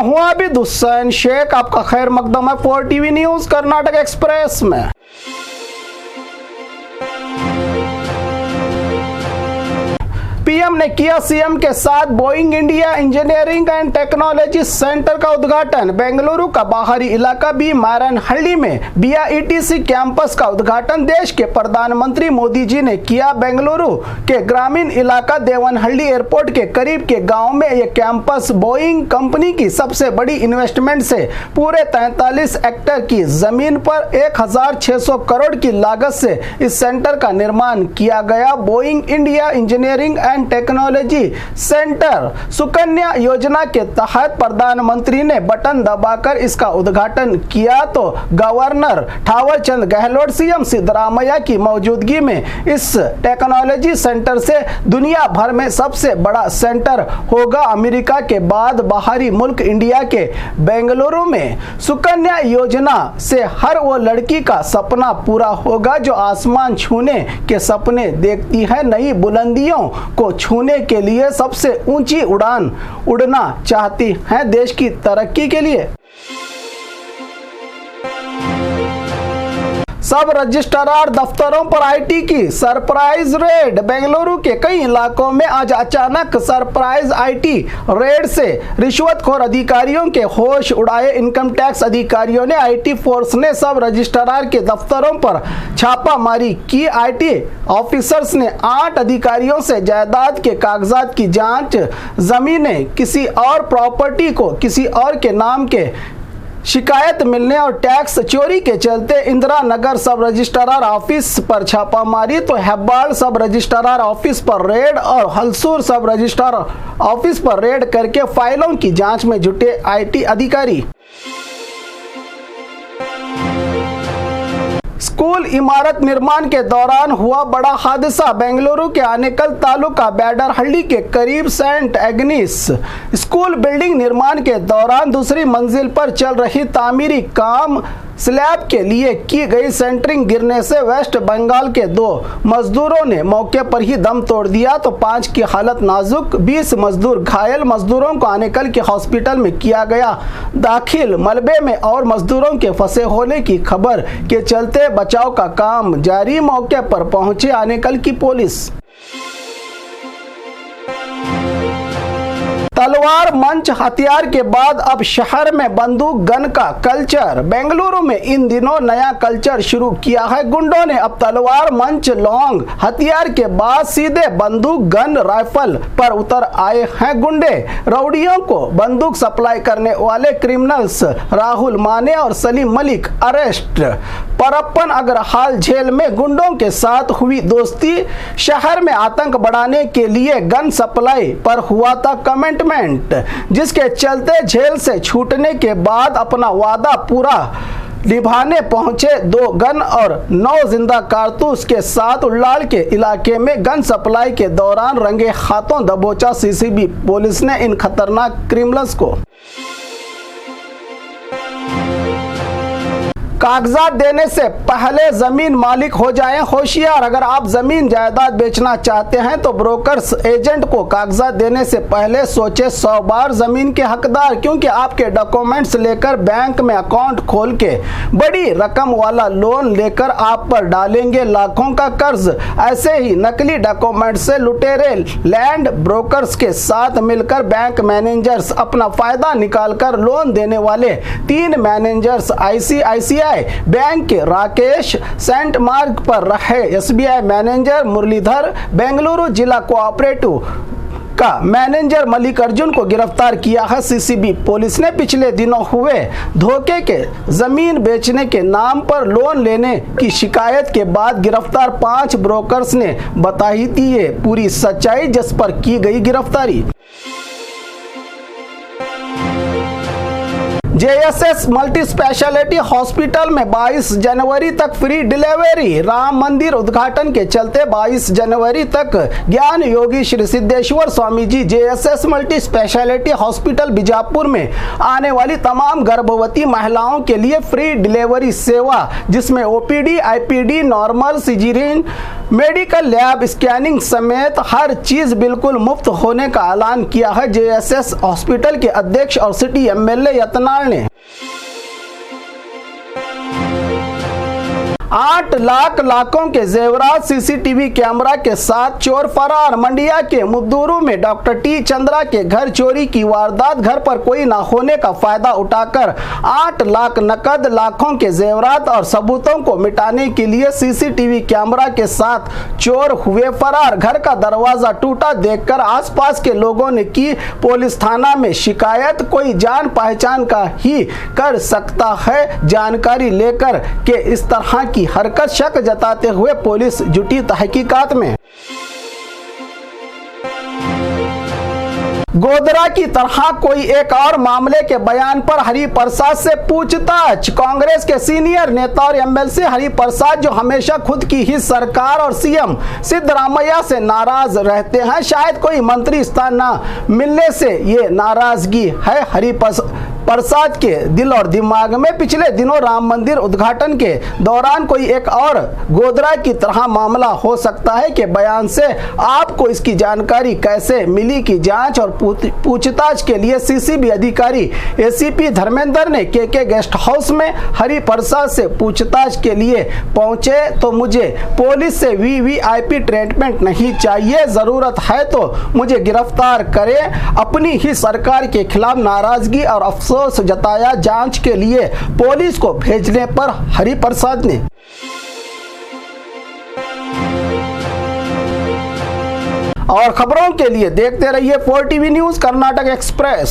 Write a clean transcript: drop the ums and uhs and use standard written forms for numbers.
हूं आबिद हुसैन शेख, आपका खैर मकदम है 4 टीवी न्यूज कर्नाटक एक्सप्रेस में। पीएम ने किया सीएम के साथ Boeing India engineering and technology centre का उद्घाटन। बेंगलुरु का बाहरी इलाका भी मारनहल्ली में बीआईटीसी कैंपस का उद्घाटन देश के प्रधानमंत्री मोदी जी ने किया। बेंगलुरु के ग्रामीण इलाका देवनहल्ली एयरपोर्ट के करीब के गांव में यह कैंपस बोइंग कंपनी की सबसे बड़ी इन्वेस्टमेंट से पूरे 43 हेक्टेयर की जमीन पर 1600 करोड़ की लागत से इस सेंटर का निर्माण किया गया। Boeing India engineering technology centre Sukanya योजना के तहत प्रधानमंत्री ने बटन दबाकर इसका उद्घाटन किया तो गवर्नर थावरचंद गहलोत सीएम सिद्धरामैया की मौजूदगी में इस टेक्नोलॉजी सेंटर से दुनिया भर में सबसे बड़ा सेंटर होगा। अमेरिका के बाद बाहरी मुल्क इंडिया के बेंगलुरु में सुकन्या योजना से हर वो लड़की का सपना पूरा होगा जो आसमान छूने के सपने देखती है, नई बुलंदियों को छूने के लिए सबसे ऊंची उड़ान उड़ना चाहती हैं देश की तरक्की के लिए। सब रजिस्ट्रार दफ्तरों पर आईटी की सरप्राइज रेड। बेंगलुरु के कई इलाकों में आज अचानक सरप्राइज आईटी रेड से रिश्वतखोर अधिकारियों के होश उड़ाए। इनकम टैक्स अधिकारियों ने आईटी फोर्स ने सब रजिस्ट्रार के दफ्तरों पर छापामारी की। आईटी ऑफिसर्स ने 8 अधिकारियों से जायदाद के कागजात की जांच, जमीनें किसी और प्रॉपर्टी को किसी और के नाम के शिकायत मिलने और टैक्स चोरी के चलते इंदिरा नगर सब रजिस्ट्रार ऑफिस पर छापामारी तो हेब्बाड़ सब रजिस्ट्रार ऑफिस पर रेड और हलसूर सब रजिस्ट्रार ऑफिस पर रेड करके फाइलों की जांच में जुटे आईटी अधिकारी। स्कूल इमारत निर्माण के दौरान हुआ बड़ा हादसा। बेंगलुरु के आनेकल तालुका बैडरहल्ली के करीब सेंट एग्निस स्कूल बिल्डिंग निर्माण के दौरान दूसरी मंजिल पर चल रही तामीरी काम स्लैब के लिए की गई सेंटरिंग गिरने से वेस्ट बंगाल के 2 मजदूरों ने मौके पर ही दम तोड़ दिया तो 5 की हालत नाजुक, 20 मजदूर घायल। मजदूरों को आनेकल के हॉस्पिटल में किया गया दाखिल। मलबे में और मजदूरों के फंसे होने की खबर के चलते बचाव का काम जारी। मौके पर पहुंचे आनेकल की पुलिस। तलवार मंच हथियार के बाद अब शहर में बंदूक गन का कल्चर। बेंगलुरु में इन दिनों नया कल्चर शुरू किया है। गुंडों ने अब तलवार मंच लॉन्ग हथियार के बाद सीधे बंदूक गन राइफल पर उतर आए हैं। गुंडे रउडियों को बंदूक सप्लाई करने वाले क्रिमिनल्स राहुल माने और सलीम मलिक अरेस्ट। परप्पन अग्रहाल जेल में गुंडों के साथ हुई दोस्ती। शहर में आतंक बढ़ाने के लिए गन सप्लाई पर हुआ था कमेंटमेंट, जिसके चलते जेल से छूटने के बाद अपना वादा पूरा निभाने पहुंचे 2 गन और 9 जिंदा कारतूस के साथ उल्लाल के इलाके में गन सप्लाई के दौरान रंगे हाथों दबोचा सीसीबी पुलिस ने इन खतरनाक क्रिमिनल्स को। कागजात देने से पहले जमीन मालिक हो जाएं होशियार। अगर आप जमीन जायदाद बेचना चाहते हैं तो ब्रोकर्स एजेंट को कागजात देने से पहले सोचे 100 बार। जमीन के हकदार, क्योंकि आपके डॉक्यूमेंट्स लेकर बैंक में अकाउंट खोल के बड़ी रकम वाला लोन लेकर आप पर डालेंगे लाखों का कर्ज। ऐसे ही नकली डॉक्यूमेंट से लुटेरे लैंड ब्रोकर्स के साथ मिलकर बैंक मैनेजर्स अपना फायदा निकालकर लोन देने वाले 3 मैनेजर्स आईसीआईसीआई बैंक के राकेश, सेंट मार्ग पर रहे एसबीआई मैनेजर मुरलीधर, बेंगलुरु जिला कोऑपरेटिव का मैनेजर मल्लिकार्जुन को गिरफ्तार किया है। सीसीबी पुलिस ने पिछले दिनों हुए धोखे के जमीन बेचने के नाम पर लोन लेने की शिकायत के बाद गिरफ्तार 5 ब्रोकर्स ने बताई थी ये पूरी सच्चाई, जिस पर की गई गिरफ्तारी। जेएसएस मल्टी स्पेशलिटी हॉस्पिटल में 22 जनवरी तक फ्री डिलीवरी। राम मंदिर उद्घाटन के चलते 22 जनवरी तक Gyan Yogi Shri Siddheshwar Swami ji JSS multi speciality hospital Bijapur में आने वाली तमाम गर्भवती महिलाओं के लिए फ्री डिलीवरी सेवा, जिसमें OPD, IPD, normal, caesarean, medical, lab, scanning समेत हर चीज बिल्कुल मुफ्त होने का ऐलान किया है जेएसएस हॉस्पिटल के अध्यक्ष और सिटी एमएलए यत्नाल ने। 8 लाखों के जेवरात सीसीटीवी कैमरा के साथ चोर फरार। मंडिया के मुद्दूरू में डॉक्टर टी चंद्रा के घर चोरी की वारदात। घर पर कोई न होने का फायदा उठाकर 8 लाख नकद, लाखों के जेवरात और सबूतों को मिटाने के लिए सीसीटीवी कैमरा के साथ चोर हुए फरार। घर का दरवाजा टूटा देखकर आसपास के लोगों ने की पुलिस थाना में शिकायत। कोई जान पहचान का ही कर सकता है। जानकारी लेकर के इस तरह की हरकत शक जताते हुए पुलिस जुटी तहकीकात में। गोधरा की तरह कोई एक और मामले के बयान पर हरिप्रसाद से पूछताछ। कांग्रेस के सीनियर नेता और एमएलसी हरिप्रसाद, जो हमेशा खुद की ही सरकार और सीएम सिद्धरामैया से नाराज रहते हैं, शायद कोई मंत्री स्थान न मिलने से ये नाराजगी है हरिप्रसाद के दिल और दिमाग में। पिछले दिनों राम मंदिर उद्घाटन के दौरान कोई एक और गोधरा की तरह मामला हो सकता है के बयान से आपको इसकी जानकारी कैसे मिली की जांच और पूछताछ के लिए सीसीबी अधिकारी एसीपी धर्मेंद्र ने के गेस्ट हाउस में हरिप्रसाद से पूछताछ के लिए पहुंचे तो मुझे पुलिस से वीवीआईपी ट्रीटमेंट नहीं चाहिए, जरूरत है तो मुझे गिरफ्तार करें। अपनी ही सरकार के खिलाफ नाराजगी और अफसोस जताया। जांच के लिए पुलिस को भेजने पर हरिप्रसाद ने और खबरों के लिए देखते रहिए 4 टीवी न्यूज़ कर्नाटक एक्सप्रेस।